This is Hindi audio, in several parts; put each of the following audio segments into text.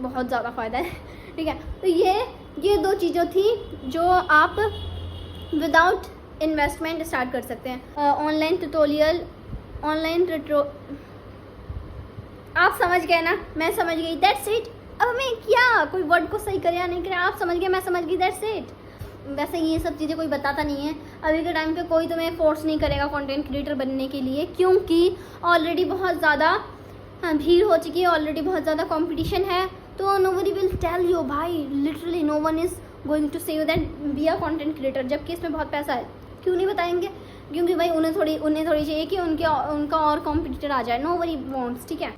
बहुत ज़्यादा फ़ायदा है। ठीक है, तो ये 2 चीज़ें थी जो आप विदाउट इन्वेस्टमेंट स्टार्ट कर सकते हैं। ऑनलाइन ट्यूटोरियल, आप समझ गए ना, मैं समझ गई, दैट्स इट। अब मैं क्या कोई वर्ड को सही करे या नहीं करे, आप समझ गए, मैं समझ गई, दैट्स इट। वैसे ये सब चीज़ें कोई बताता नहीं है अभी के टाइम पे, कोई तुम्हें फोर्स नहीं करेगा कंटेंट क्रिएटर बनने के लिए, क्योंकि ऑलरेडी बहुत ज़्यादा भीड़ हो चुकी है, ऑलरेडी बहुत ज़्यादा कंपटीशन है। तो नोबडी विल टेल यू भाई, literally no one is going to say you that be a content creator, जबकि इसमें बहुत पैसा है। क्यों नहीं बताएंगे? क्योंकि भाई उन्हें थोड़ी चाहिए कि उनका और कॉम्पिटिटर आ जाए। No worry wants. ठीक है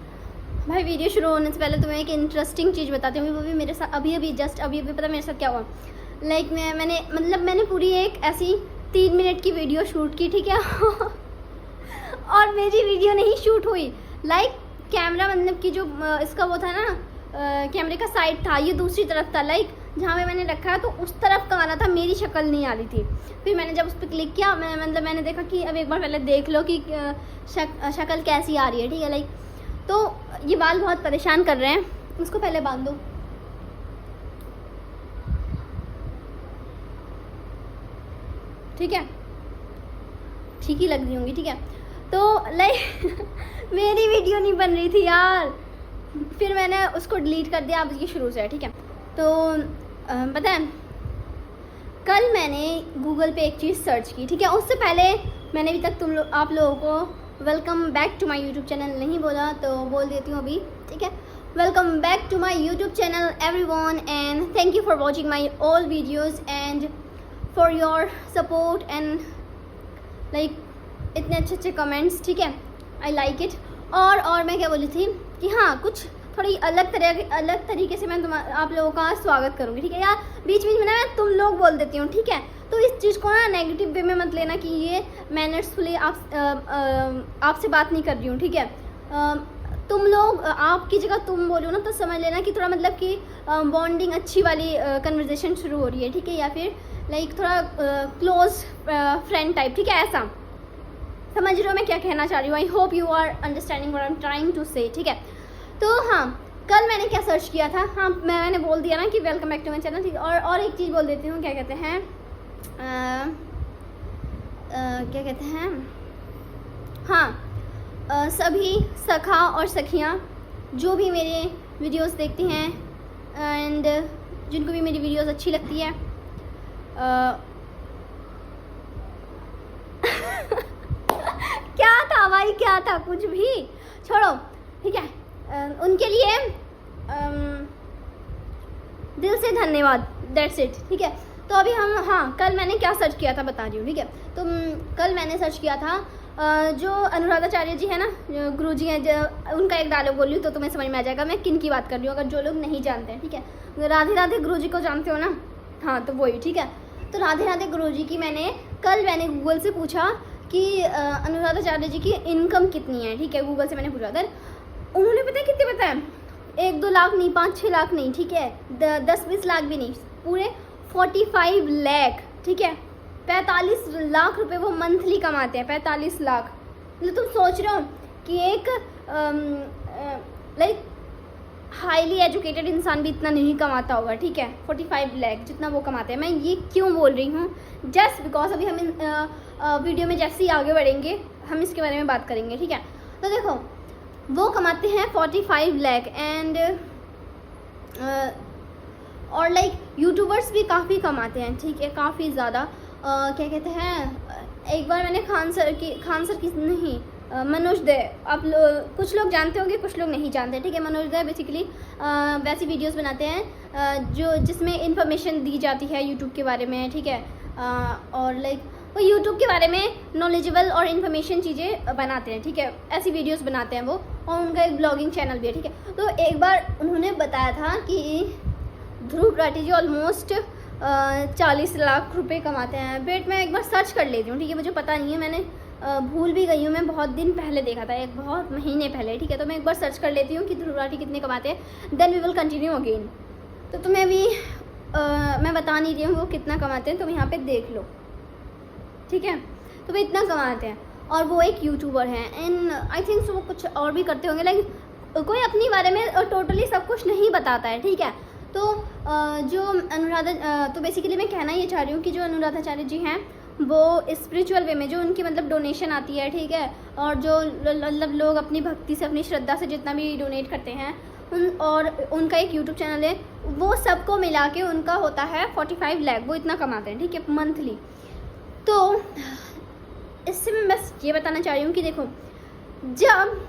भाई, वीडियो शुरू होने से पहले तुम्हें एक इंटरेस्टिंग चीज़ बताती हूँ। वो भी मेरे साथ अभी पता मेरे साथ क्या हुआ। लाइक मैंने पूरी एक ऐसी 3 मिनट की वीडियो शूट की, ठीक है और मेरी वीडियो नहीं शूट हुई। लाइक कैमरा मतलब कि जो इसका वो था ना, कैमरे का साइड था, ये दूसरी तरफ था। लाइक जहाँ पे मैंने रखा है तो उस तरफ का आ रहा था, मेरी शक्ल नहीं आ रही थी। फिर मैंने जब उस पर क्लिक किया, मैंने देखा कि अब एक बार पहले देख लो कि शक्ल कैसी आ रही है। ठीक है, लाइक तो ये बाल बहुत परेशान कर रहे हैं, उसको पहले बांध दो। ठीक है, ठीक ही लग रही होंगी। ठीक है, तो लाइक मेरी वीडियो नहीं बन रही थी यार, फिर मैंने उसको डिलीट कर दिया। अब ये शुरू से है। ठीक है, तो पता है कल मैंने गूगल पे एक चीज़ सर्च की। ठीक है, उससे पहले मैंने अभी तक आप लोगों को welcome back to my YouTube channel नहीं बोला, तो बोल देती हूँ अभी। ठीक है, welcome back to my YouTube channel everyone, and thank you for watching my all videos and for your support and like इतने अच्छे कमेंट्स। ठीक है, आई लाइक इट। और मैं क्या बोली थी कि हाँ, कुछ थोड़ी अलग तरीके से मैं आप लोगों का स्वागत करूँगी। ठीक है, या बीच में ना तुम लोग बोल देती हूँ। ठीक है, तो इस चीज़ को ना नेगेटिव वे में मत लेना कि ये मैनर्सफुली आपसे बात नहीं कर रही हूँ। ठीक है, तुम लोग आपकी जगह तुम बोलो ना, तो समझ लेना कि थोड़ा मतलब कि बॉन्डिंग अच्छी वाली कन्वर्जेशन शुरू हो रही है। ठीक है, या फिर लाइक थोड़ा क्लोज फ्रेंड टाइप। ठीक है, ऐसा समझ रहे हो मैं क्या कहना चाह रही हूँ। I hope you are understanding what I am trying to say. ठीक है, तो हाँ, कल मैंने क्या सर्च किया था। हाँ, मैंने बोल दिया ना कि welcome back to my channel. ठीक है, और एक चीज़ बोल देती हूँ, क्या कहते हैं हाँ, सभी सखा और सखियाँ जो भी मेरे वीडियोस देखती हैं एंड जिनको भी मेरी वीडियोस अच्छी लगती है, क्या था भाई, क्या था, कुछ भी छोड़ो। ठीक है, उनके लिए दिल से धन्यवाद, दैट्स इट। ठीक है, तो अभी हम कल मैंने क्या सर्च किया था बता रही हूँ। ठीक है, तो कल मैंने सर्च किया था जो अनुराधाचार्य जी है ना, गुरु जी हैं, उनका एक डायलॉग बोल रही हूँ तो तुम्हें समझ में आ जाएगा मैं किन की बात कर रही हूँ, अगर जो लोग नहीं जानते हैं। ठीक है, राधे राधे गुरु जी को जानते हो ना, हाँ, तो वही। ठीक है, तो राधे राधे गुरु जी की मैंने गूगल से पूछा कि अनुराधाचार्य जी की इनकम कितनी है। ठीक है, गूगल से मैंने पूछा था, उन्होंने पता है कितने बताया, 1-2 लाख नहीं, 5-6 लाख नहीं। ठीक है, 10-20 लाख भी नहीं, पूरे 45 लाख। ठीक है, 45 लाख रुपए वो मंथली कमाते हैं। 45 लाख मतलब तुम सोच रहे हो कि एक लाइक हाईली एजुकेटेड इंसान भी इतना नहीं कमाता होगा। ठीक है, 45 लाख जितना वो कमाते हैं। मैं ये क्यों बोल रही हूँ, जस्ट बिकॉज अभी हम वीडियो में जैसे ही आगे बढ़ेंगे हम इसके बारे में बात करेंगे। ठीक है, तो देखो वो कमाते हैं 45 लाख एंड और लाइक यूट्यूबर्स भी काफ़ी कमाते हैं। ठीक है, काफ़ी ज़्यादा। क्या कहते हैं, एक बार मैंने खान सर की नहीं, मनोज दे, आप कुछ लोग जानते होंगे, कुछ लोग नहीं जानते। ठीक है, मनोज दे बेसिकली वैसी वीडियोस बनाते हैं जिसमें इंफॉर्मेशन दी जाती है यूट्यूब के बारे में। ठीक है, और लाइक वो यूट्यूब के बारे में नॉलेजेबल और इन्फॉर्मेशन चीज़ें बनाते हैं। ठीक है, ऐसी वीडियोस बनाते हैं वो, और उनका एक ब्लॉगिंग चैनल भी है। ठीक है, तो एक बार उन्होंने बताया था कि ध्रुव राठी जी ऑलमोस्ट 40 लाख रुपए कमाते हैं। वेट मैं एक बार सर्च कर लेती हूँ। ठीक है, मुझे पता नहीं है, मैंने भूल भी गई हूँ, मैं बहुत दिन पहले देखा था, एक बहुत महीने पहले। ठीक है, तो मैं एक बार सर्च कर लेती हूँ कि ध्रुव राठी कितने कमाते हैं, then we will continue again. तो तुम्हें भी मैं बता नहीं रही हूँ वो कितना कमाते हैं, तुम यहाँ पे देख लो। ठीक है, तो वे इतना कमाते हैं और वो एक यूट्यूबर हैं एंड आई थिंक वो कुछ और भी करते होंगे। लाइक कोई अपनी बारे में टोटली सब कुछ नहीं बताता है, ठीक है। तो जो अनुराधा तो बेसिकली मैं कहना ये चाह रही हूँ कि जो अनुराधाचार्य जी हैं वो स्पिरिचुअल वे में जो उनकी मतलब डोनेशन आती है, ठीक है, और जो मतलब लोग अपनी भक्ति से अपनी श्रद्धा से जितना भी डोनेट करते हैं और उनका एक यूट्यूब चैनल है, वो सबको मिला के उनका होता है 45 लाख, वो इतना कमाते हैं, ठीक है, मंथली। तो इससे मैं बस ये बताना चाह रही हूँ कि देखो, जब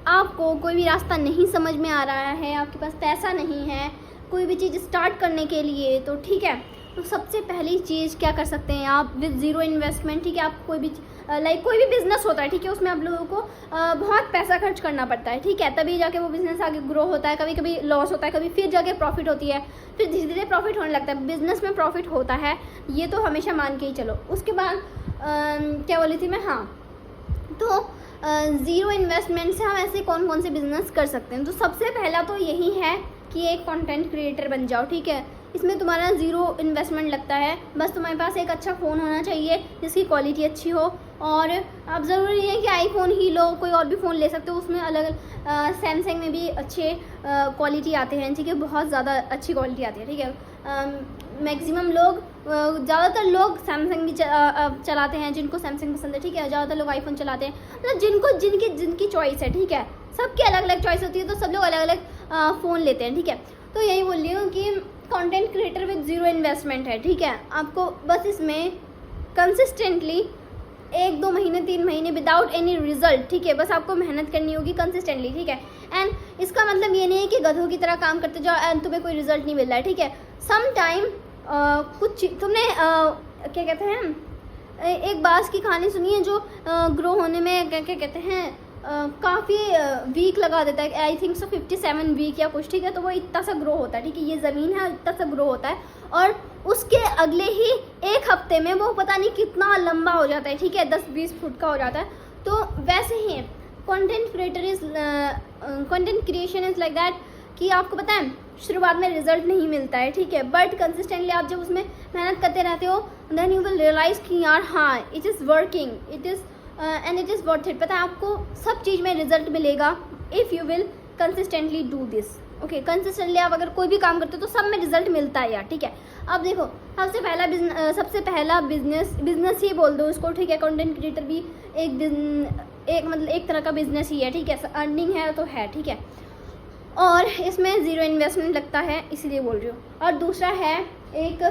आपको कोई भी रास्ता नहीं समझ में आ रहा है, आपके पास पैसा नहीं है कोई भी चीज़ स्टार्ट करने के लिए, तो ठीक है, तो सबसे पहली चीज़ क्या कर सकते हैं आप, विद ज़ीरो इन्वेस्टमेंट, ठीक है। आप कोई भी कोई भी बिज़नेस होता है, ठीक है, उसमें आप लोगों को बहुत पैसा खर्च करना पड़ता है, ठीक है, तभी जाके वो बिज़नेस आगे ग्रो होता है। कभी कभी लॉस होता है, कभी फिर जाके प्रॉफिट होती है, फिर धीरे धीरे प्रॉफिट होने लगता है। बिज़नेस में प्रॉफिट होता है, ये तो हमेशा मान के ही चलो। उसके बाद क्या बोली थी मैं, हाँ, तो ज़ीरो इन्वेस्टमेंट से हम ऐसे कौन कौन से बिज़नेस कर सकते हैं। तो सबसे पहला तो यही है कि एक कंटेंट क्रिएटर बन जाओ, ठीक है। इसमें तुम्हारा ज़ीरो इन्वेस्टमेंट लगता है, बस तुम्हारे पास एक अच्छा फ़ोन होना चाहिए जिसकी क्वालिटी अच्छी हो, और अब ज़रूरी नहीं है कि आईफोन ही लो, कोई और भी फ़ोन ले सकते हो, उसमें अलग सैमसंग में भी अच्छे क्वालिटी आते हैं, ठीक है, बहुत ज़्यादा अच्छी क्वालिटी आती है, ठीक है। मैक्सिमम लोग ज़्यादातर लोग सैमसंग भी चलाते हैं, जिनको सैमसंग पसंद है, ठीक है, ज़्यादातर लोग आईफोन चलाते हैं, मतलब जिनकी चॉइस है, ठीक है, सबकी अलग अलग चॉइस होती है, तो सब लोग अलग अलग फ़ोन लेते हैं, ठीक है। तो यही बोल रही हूँ कि content creator with zero investment है, ठीक है। आपको बस इसमें कंसिस्टेंटली 1-2 महीने 3 महीने विदाउट एनी रिजल्ट, ठीक है, बस आपको मेहनत करनी होगी कंसिस्टेंटली, ठीक है। एंड इसका मतलब ये नहीं है कि गधों की तरह काम करते जाओ एंड तुम्हें कोई रिजल्ट नहीं मिल रहा है, ठीक है। सम टाइम कुछ तुमने क्या कहते हैं, एक बांस की कहानी सुनी है जो ग्रो होने में क्या क्या कहते हैं काफ़ी वीक लगा देता है, आई थिंक सो 57 वीक या कुछ, ठीक है। तो वो इतना सा ग्रो होता है, ठीक है, ये ज़मीन है, इतना सा ग्रो होता है, और उसके अगले ही 1 हफ्ते में वो पता नहीं कितना लंबा हो जाता है, ठीक है, 10-20 फुट का हो जाता है। तो वैसे ही content creation is like that कि आपको पता है शुरुआत में रिजल्ट नहीं मिलता है, ठीक है, बट कंसिस्टेंटली आप जब उसमें मेहनत करते रहते हो, देन यू विल रियलाइज़ कि यार हाँ, it is working, it is and it is worth it. पता है आपको सब चीज़ में रिजल्ट मिलेगा if you will consistently do this, okay. Consistently आप अगर कोई भी काम करते हो तो सब में रिजल्ट मिलता है यार, ठीक है। अब देखो, सबसे पहला बिजनेस ही बोल दो उसको, ठीक है। कंटेंट क्रिएटर भी एक तरह का बिजनेस ही है, ठीक है, अर्निंग है तो है, ठीक है, और इसमें ज़ीरो इन्वेस्टमेंट लगता है, इसलिए बोल रही हूँ। और दूसरा है एक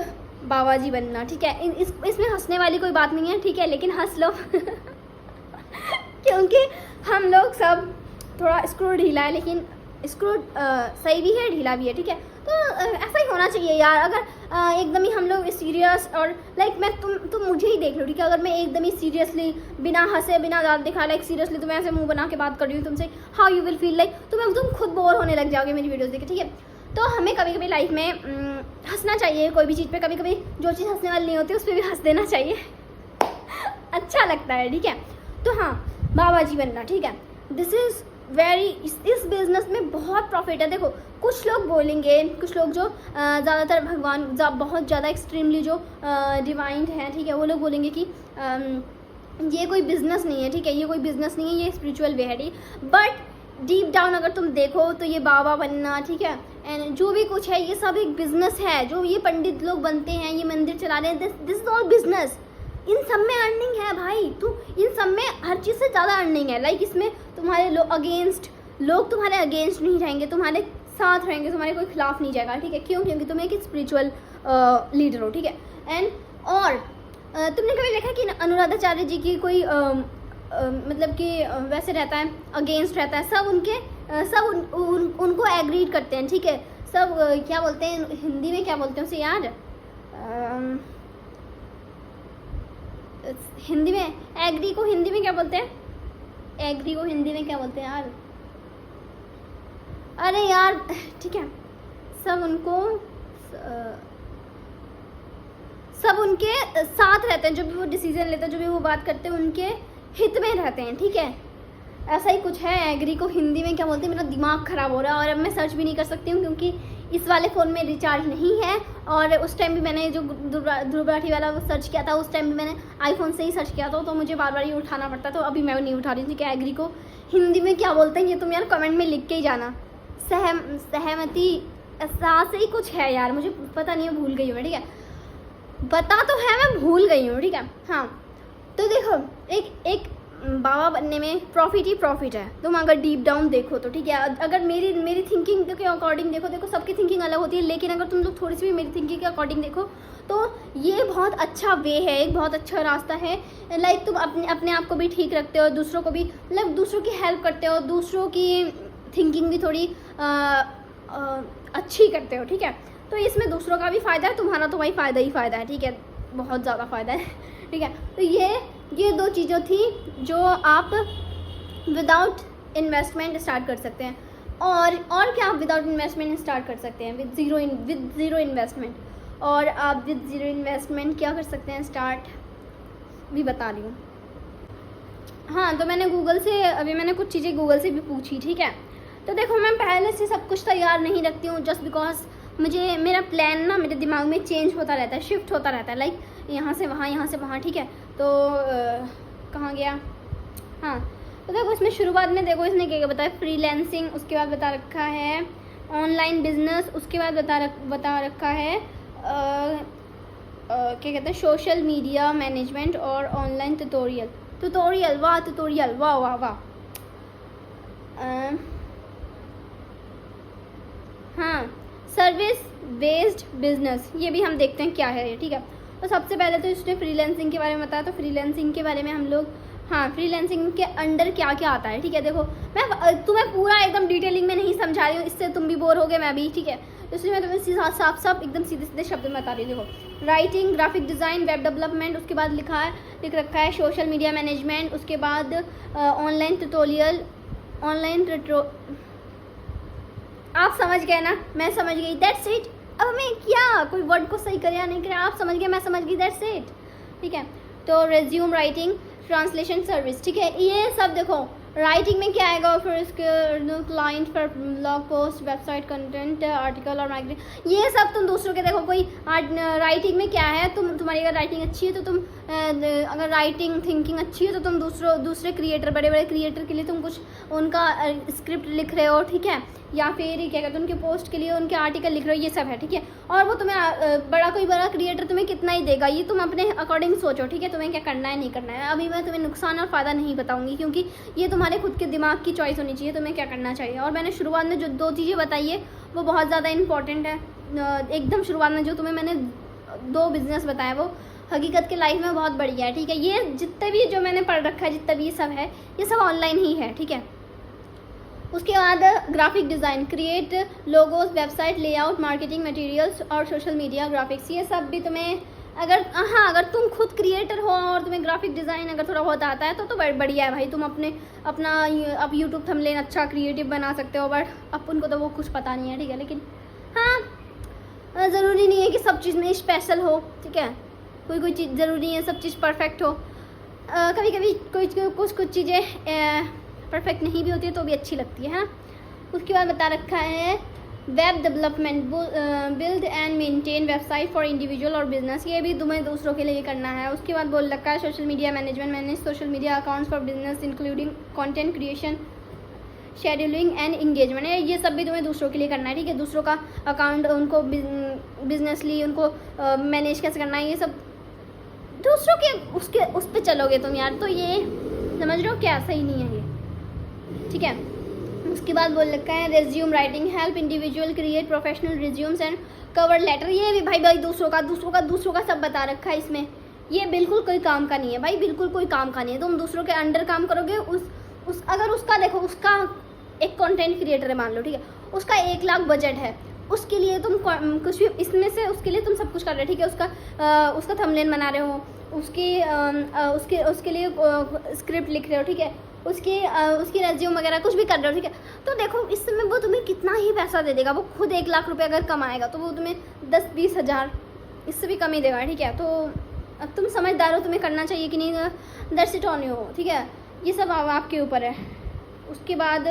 बाबा जी बनना, ठीक है। इसमें हंसने वाली कोई बात नहीं है, ठीक है, लेकिन हंस लो क्योंकि हम लोग सब थोड़ा स्क्रू ढीला है, लेकिन स्क्रू सही भी है, ढीला भी है, ठीक है। तो ऐसा ही होना चाहिए यार। अगर एकदम ही हम लोग सीरियस और लाइक तुम मुझे ही देख लो, ठीक है, अगर मैं एकदम ही सीरियसली बिना हंसे बिना दांत दिखा लाइक सीरियसली तुम्हें ऐसे मुंह बना के बात कर रही हूँ तुमसे, how you will feel like तुम खुद बोर होने लग जाओगे मेरी वीडियोस देख के, ठीक है। तो हमें कभी कभी लाइफ में हंसना चाहिए कोई भी चीज़ पे, कभी कभी जो चीज़ हंसने वाली नहीं होती उस पर भी हंस देना चाहिए अच्छा लगता है, ठीक है। तो हाँ, बाबा जी बनना, ठीक है, दिस इज़ वेरी, इस बिज़नेस में बहुत प्रॉफिट है। देखो, कुछ लोग बोलेंगे, कुछ लोग जो ज़्यादातर भगवान बहुत ज़्यादा एक्सट्रीमली जो डिवाइन हैं, ठीक है, वो लोग बोलेंगे कि ये कोई बिज़नेस नहीं है, ठीक है, ये कोई बिज़नेस नहीं है, ये स्पिरिचुअल वे है, ठीक। बट डीप डाउन अगर तुम देखो तो ये बाबा बनना, ठीक है, एंड जो भी कुछ है ये सब एक बिज़नेस है। जो ये पंडित लोग बनते हैं, ये मंदिर चला रहे हैं, दिस इज़ ऑल बिज़नेस। इन सब में अर्निंग है भाई, तो इन सब में हर चीज़ से ज़्यादा अर्निंग है। लाइक इसमें तुम्हारे लोग तुम्हारे अगेंस्ट नहीं रहेंगे, तुम्हारे साथ रहेंगे, तुम्हारे कोई खिलाफ नहीं जाएगा, ठीक है। क्यों? क्योंकि तुम एक स्पिरिचुअल लीडर हो, ठीक है। एंड और तुमने कभी देखा कि अनुराधाचार्य जी की कोई मतलब कि वैसे रहता है, अगेंस्ट रहता है, सब उनको एग्री करते हैं, ठीक है। सब क्या बोलते हैं हिंदी में, क्या बोलते हैं उसे यार, हिंदी में एग्री को हिंदी में क्या बोलते हैं, एग्री को हिंदी में क्या बोलते हैं यार, अरे यार ठीक है, सब उनके साथ रहते हैं, जो भी वो डिसीजन लेते हैं, जो भी वो बात करते हैं, उनके हित में रहते हैं, ठीक है। ऐसा ही कुछ है। एग्री को हिंदी में क्या बोलते हैं, मेरा दिमाग ख़राब हो रहा है और अब मैं सर्च भी नहीं कर सकती हूँ क्योंकि इस वाले फ़ोन में रिचार्ज नहीं है। और उस टाइम भी मैंने जो ध्रुव राठी वाला वो सर्च किया था, उस टाइम भी मैंने आईफोन से ही सर्च किया था, तो मुझे बार बार ये उठाना पड़ता। तो अभी मैं नहीं उठा रही थी। क्या एग्री को हिंदी में क्या बोलते हैं ये तुम यार कमेंट में लिख के ही जाना। सहमति ऐसा से ही कुछ है यार, मुझे पता नहीं है, भूल गई हूँ मैं, ठीक है। पता तो है, मैं भूल गई हूँ, ठीक है। हाँ, तो देखो एक बाबा बनने में प्रॉफिट ही प्रॉफिट है, तुम अगर डीप डाउन देखो तो, ठीक है। अगर मेरी थिंकिंग के अकॉर्डिंग देखो सबकी थिंकिंग अलग होती है, लेकिन अगर तुम लोग थोड़ी सी भी मेरी थिंकिंग के अकॉर्डिंग देखो तो ये बहुत अच्छा वे है, एक बहुत अच्छा रास्ता है। लाइक तुम अपने आप को भी ठीक रखते हो, दूसरों को भी मतलब दूसरों की हेल्प करते हो, दूसरों की थिंकिंग भी थोड़ी अच्छी करते हो, ठीक है। तो इसमें दूसरों का भी फ़ायदा है, तुम्हारा तो भाई फ़ायदा ही फ़ायदा है, ठीक है, बहुत ज़्यादा फ़ायदा है, ठीक है। तो ये दो चीज़ें थी जो आप विदाउट इन्वेस्टमेंट स्टार्ट कर सकते हैं। और क्या आप विदाउट इन्वेस्टमेंट स्टार्ट कर सकते हैं? With zero investment. और आप विद ज़ीरो इन्वेस्टमेंट क्या कर सकते हैं स्टार्ट, भी बता रही हूँ। हाँ, तो मैंने गूगल से अभी मैंने कुछ चीज़ें गूगल से भी पूछी, ठीक है। तो देखो मैं पहले से सब कुछ तैयार नहीं रखती हूँ, जस्ट बिकॉज मुझे मेरा प्लान ना मेरे दिमाग में चेंज होता रहता है, शिफ्ट होता रहता है, लाइक यहाँ से वहाँ, ठीक है। तो कहाँ गया? हाँ, तो देखो इसमें शुरुआत में देखो इसने क्या बताया, फ्रीलांसिंग, उसके बाद बता रखा है ऑनलाइन बिजनेस, उसके बाद बता रखा है क्या कहते हैं सोशल मीडिया मैनेजमेंट और ऑनलाइन ट्यूटोरियल। वाह। हाँ, सर्विस बेस्ड बिजनेस, ये भी हम देखते हैं क्या है, ठीक है। तो सबसे पहले तो इसने फ्रीलांसिंग के बारे में बताया, तो फ्रीलांसिंग के बारे में हम लोग, हाँ, फ्रीलांसिंग के अंडर क्या क्या आता है, ठीक है। देखो मैं तुम्हें पूरा एकदम डिटेलिंग में नहीं समझा रही हूँ, इससे तुम भी बोर हो गए, मैं भी, ठीक है। इसलिए मैं तुम्हें साफ एकदम सीधे शब्द में बता रही हूँ। देखो writing, graphic design, web development, उसके बाद लिख रखा है सोशल मीडिया मैनेजमेंट, उसके बाद ऑनलाइन ट्यूटोरियल, आप समझ गए ना, मैं समझ गई, दैट्स इट। अब मैं क्या कोई वर्ड को सही करे या नहीं करे, आप समझ गए, मैं समझ गई, दैट्स इट, ठीक है। तो रेज्यूम राइटिंग, ट्रांसलेशन सर्विस, ठीक है। ये सब देखो राइटिंग में क्या आएगा, फिर इसके क्लाइंट पर blog post, website content, article और मार्केटिंग, ये सब तुम दूसरों के देखो। कोई राइटिंग में क्या है, तुम्हारी अगर राइटिंग अच्छी है तो तुम अगर राइटिंग थिंकिंग अच्छी है तो तुम दूसरे क्रिएटर, बड़े बड़े क्रिएटर के लिए तुम कुछ उनका स्क्रिप्ट लिख रहे हो, ठीक है, या फिर क्या कहते हैं उनके पोस्ट के लिए उनके आर्टिकल लिख रहे हो, ये सब है, ठीक है। और वो तुम्हें कोई बड़ा क्रिएटर तुम्हें कितना ही देगा, ये तुम अपने अकॉर्डिंग सोचो, ठीक है, तुम्हें क्या करना है नहीं करना है। अभी मैं तुम्हें नुकसान और फ़ायदा नहीं बताऊंगी, क्योंकि ये तुम्हारे खुद के दिमाग की चॉइस होनी चाहिए, तुम्हें क्या करना चाहिए। और मैंने शुरुआत में जो दो चीज़ें बताई है वो बहुत ज़्यादा इंपॉर्टेंट है। एकदम शुरुआत में जो तुम्हें मैंने दो बिजनेस बताया वो हकीकत के लाइफ में बहुत बढ़िया है, ठीक है। ये जितने भी जो मैंने पढ़ रखा है, जितना भी ये सब है, ये सब ऑनलाइन ही है, ठीक है। उसके बाद graphic design, create logos, website layout, marketing materials और सोशल मीडिया ग्राफिक्स, ये सब भी तुम्हें अगर तुम खुद क्रिएटर हो और तुम्हें ग्राफिक डिज़ाइन अगर थोड़ा बहुत आता है तो बढ़िया है भाई। तुम अब यूट्यूब थंबनेल अच्छा क्रिएटिव बना सकते हो, बट अब उनको तो वो कुछ पता नहीं है, ठीक है। लेकिन हाँ, ज़रूरी नहीं है कि सब चीज़ में स्पेशल हो, ठीक है। कोई चीज़ ज़रूरी नहीं है सब चीज़ परफेक्ट हो। कभी कभी कुछ चीज़ें परफेक्ट नहीं भी होती है तो भी अच्छी लगती है। उसके बाद बता रखा है web development, build and maintain website for individual और बिजनेस, ये भी तुम्हें दूसरों के लिए करना है। उसके बाद बोल रखा है social media management, manage social media accounts for business including content creation, scheduling and engagement, ये सब भी तुम्हें दूसरों के लिए करना है, ठीक है। दूसरों का अकाउंट उनको बिजनेसली उनको मैनेज कैसे करना है, ये सब दूसरों के उस पर चलोगे तुम यार, तो ये समझ रहे हो क्या, सही नहीं है ये, ठीक है। उसके बाद बोल रखा है resume writing, help individual create professional resumes and cover letter, ये भी भाई दूसरों का सब बता रखा है इसमें। ये बिल्कुल कोई काम का नहीं है भाई, बिल्कुल कोई काम का नहीं है। तुम दूसरों के अंडर काम करोगे, अगर उसका देखो, उसका एक कंटेंट क्रिएटर है मान लो, ठीक है, उसका 1 लाख बजट है, उसके लिए तुम कुछ भी इसमें से उसके लिए तुम सब कुछ कर रहे हो, ठीक है। उसका थंबनेल बना रहे हो, उसके लिए स्क्रिप्ट लिख रहे हो, ठीक है, उसकी रेज्यूम वगैरह कुछ भी कर रहे हो, ठीक है। तो देखो इस समय वो तुम्हें कितना ही पैसा दे देगा, वो खुद 1 लाख रुपए अगर कमाएगा तो वो तुम्हें 10-20 हज़ार इससे भी कम ही देगा, ठीक है। तो अब तुम समझदार हो, तुम्हें करना चाहिए कि नहीं, दैट्स इट ऑन यू, ठीक है। ये सब आपके ऊपर है। उसके बाद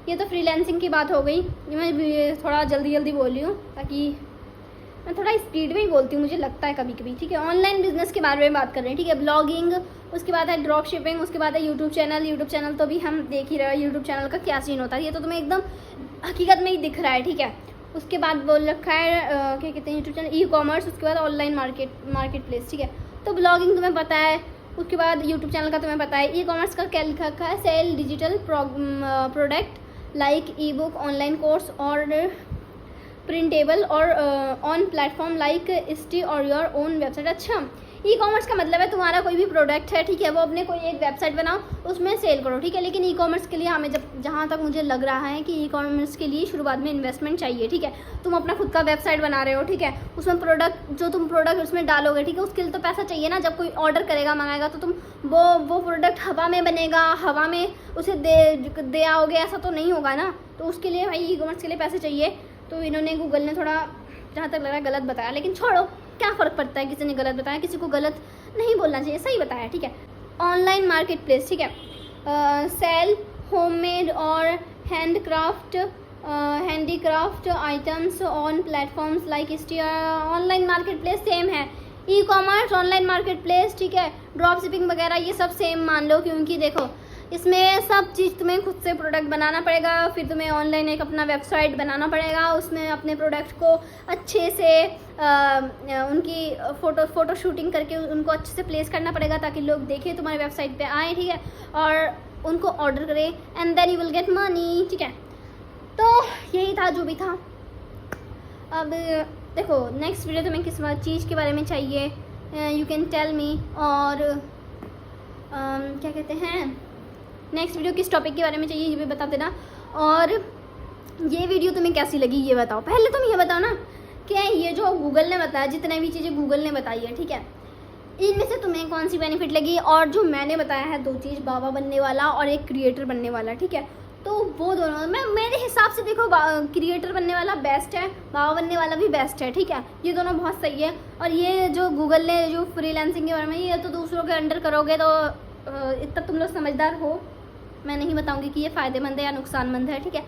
ये तो फ्रीलांसिंग की बात हो गई। मैं थोड़ा जल्दी जल्दी बोल रही हूँ ताकि मैं थोड़ा स्पीड में ही बोलती हूँ, मुझे लगता है कभी कभी, ठीक है। ऑनलाइन बिजनेस के बारे में बात कर रहे हैं, ठीक है। ब्लॉगिंग, उसके बाद है ड्रॉप शिपिंग, उसके बाद है यूट्यूब चैनल तो भी हम देख ही रहे हैं यूट्यूब चैनल का क्या सीन होता है, ये तो तुम्हें एकदम हकीकत में ही दिख रहा है, ठीक है। उसके बाद बोल रखा है क्या कहते हैं यूट्यूब चैनल, ई कॉमर्स, उसके बाद ऑनलाइन मार्केट प्लेस, ठीक है। तो ब्लॉगिंग तुम्हें पता है, उसके बाद यूट्यूब चैनल का तुम्हें पता है। ई कॉमर्स का क्या लिखा रखा है, sell digital product like e book, online course और प्रिंटेबल और ऑन प्लेटफॉर्म लाइक स्टी और योर ओन वेबसाइट। अच्छा, ई कॉमर्स का मतलब है तुम्हारा कोई भी प्रोडक्ट है, ठीक है, वो अपने कोई एक वेबसाइट बनाओ, उसमें सेल करो, ठीक है। लेकिन ई कॉमर्स के लिए हमें जहाँ तक मुझे लग रहा है कि ई कॉमर्स के लिए शुरुआत में इन्वेस्टमेंट चाहिए, ठीक है। तुम अपना खुद का वेबसाइट बना रहे हो, ठीक है, उसमें तुम प्रोडक्ट उसमें डालोगे, ठीक है, उसके लिए तो पैसा चाहिए ना। जब कोई ऑर्डर करेगा, मंगाएगा, तो तुम वो प्रोडक्ट हवा में बनेगा, हवा में उसे दे आओगे, ऐसा तो नहीं होगा ना। तो उसके लिए भाई ई कॉमर्स के लिए पैसे चाहिए। तो इन्होंने गूगल ने थोड़ा, जहाँ तक लग रहा है, गलत बताया, लेकिन छोड़ो, क्या फ़र्क पड़ता है, किसी ने गलत बताया, किसी को गलत नहीं बोलना चाहिए, सही बताया, ठीक है। ऑनलाइन मार्केट प्लेस, ठीक है, सेल होममेड और handicraft items on platforms like online marketplace same है, e commerce, online marketplace, ठीक है। ड्रॉप शिपिंग वगैरह ये सब सेम मान लो, क्योंकि देखो इसमें सब चीज़ तुम्हें खुद से प्रोडक्ट बनाना पड़ेगा, फिर तुम्हें ऑनलाइन एक अपना वेबसाइट बनाना पड़ेगा, उसमें अपने प्रोडक्ट को अच्छे से उनकी फ़ोटो शूटिंग करके उनको अच्छे से प्लेस करना पड़ेगा ताकि लोग देखें, तुम्हारे वेबसाइट पे आए, ठीक है, और उनको ऑर्डर करें, and then you will get money, ठीक है। तो यही था जो भी था। अब देखो नेक्स्ट वीडियो तुम्हें किस चीज़ के बारे में चाहिए, यू कैन टेल मी, और क्या कहते हैं, नेक्स्ट वीडियो किस टॉपिक के बारे में चाहिए ये भी बता देना। और ये वीडियो तुम्हें कैसी लगी ये बताओ। पहले तुम ये बताओ ना कि ये जो गूगल ने बताया, जितने भी चीज़ें गूगल ने बताई है, ठीक है, इनमें से तुम्हें कौन सी बेनिफिट लगी, और जो मैंने बताया है 2 चीज़, बाबा बनने वाला और एक क्रिएटर बनने वाला, ठीक है। तो वो दोनों मेरे हिसाब से देखो, क्रिएटर बनने वाला बेस्ट है, बाबा बनने वाला भी बेस्ट है, ठीक है। ये दोनों बहुत सही है। और ये जो गूगल ने जो फ्रीलांसिंग के बारे में, ये तो दूसरों के अंडर करोगे तो इतना तुम लोग समझदार हो, मैं नहीं बताऊंगी कि ये फ़ायदेमंद है या नुकसानमंद है, ठीक है,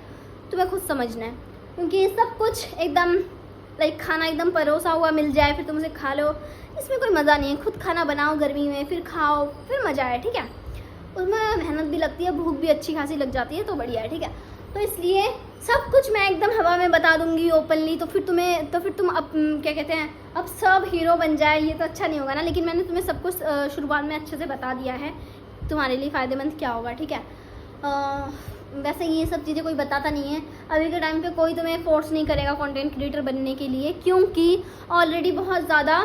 तुम्हें खुद समझना है। क्योंकि सब कुछ एकदम लाइक खाना एकदम परोसा हुआ मिल जाए फिर तुम उसे खा लो, इसमें कोई मज़ा नहीं है। खुद खाना बनाओ गर्मी में, फिर खाओ, फिर मज़ा है, ठीक है। उसमें मेहनत भी लगती है, भूख भी अच्छी खासी लग जाती है, तो बढ़िया है, ठीक है। तो इसलिए सब कुछ मैं एकदम हवा में बता दूंगी ओपनली, तो फिर तुम अब क्या कहते हैं, अब सब हीरो बन जाए, ये तो अच्छा नहीं होगा ना। लेकिन मैंने तुम्हें सब कुछ शुरुआत में अच्छे से बता दिया है, तुम्हारे लिए फ़ायदेमंद क्या होगा, ठीक है। वैसे ये सब चीज़ें कोई बताता नहीं है, अभी के टाइम पे कोई तुम्हें फोर्स नहीं करेगा कंटेंट क्रिएटर बनने के लिए, क्योंकि ऑलरेडी बहुत ज़्यादा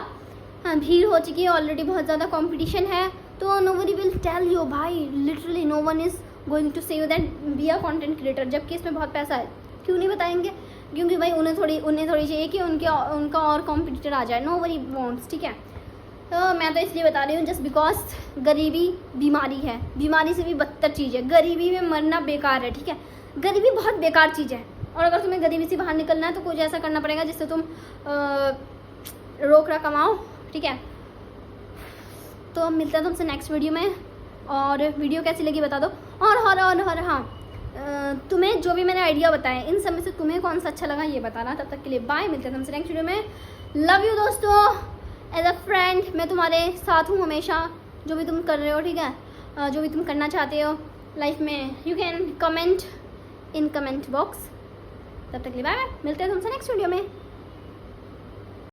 भीड़ हो चुकी है, ऑलरेडी बहुत ज़्यादा कंपटीशन है। तो नोबडी विल टेल यू भाई, literally no one is going to say you that be a content creator, जबकि इसमें बहुत पैसा है। क्यों नहीं बताएंगे, क्योंकि भाई उन्हें थोड़ी चाहिए कि उनका और कॉम्पिटिटर आ जाए, नो वरी वॉन्ट्स, ठीक है। तो मैं तो इसलिए बता रही हूँ जस्ट बिकॉज गरीबी बीमारी है, बीमारी से भी बदतर चीज़ है, गरीबी में मरना बेकार है, ठीक है। गरीबी बहुत बेकार चीज़ है, और अगर तुम्हें गरीबी से बाहर निकलना है तो कुछ ऐसा करना पड़ेगा जिससे तुम रोकड़ा कमाओ, ठीक है। तो अब मिलते हैं तुमसे नेक्स्ट वीडियो में, और वीडियो कैसी लगी बता दो। और हाँ, तुम्हें जो भी मैंने आइडिया बताया इन सब में से तुम्हें कौन सा अच्छा लगा ये बताना। तब तक के लिए बाय, मिलते हैं तुमसे नेक्स्ट वीडियो में। लव यू दोस्तों, एज अ फ्रेंड मैं तुम्हारे साथ हूँ हमेशा, जो भी तुम कर रहे हो, ठीक है, जो भी तुम करना चाहते हो लाइफ में, you can comment in comment box. तब तक के लिए बाय, मिलते हैं तुमसे नेक्स्ट वीडियो में।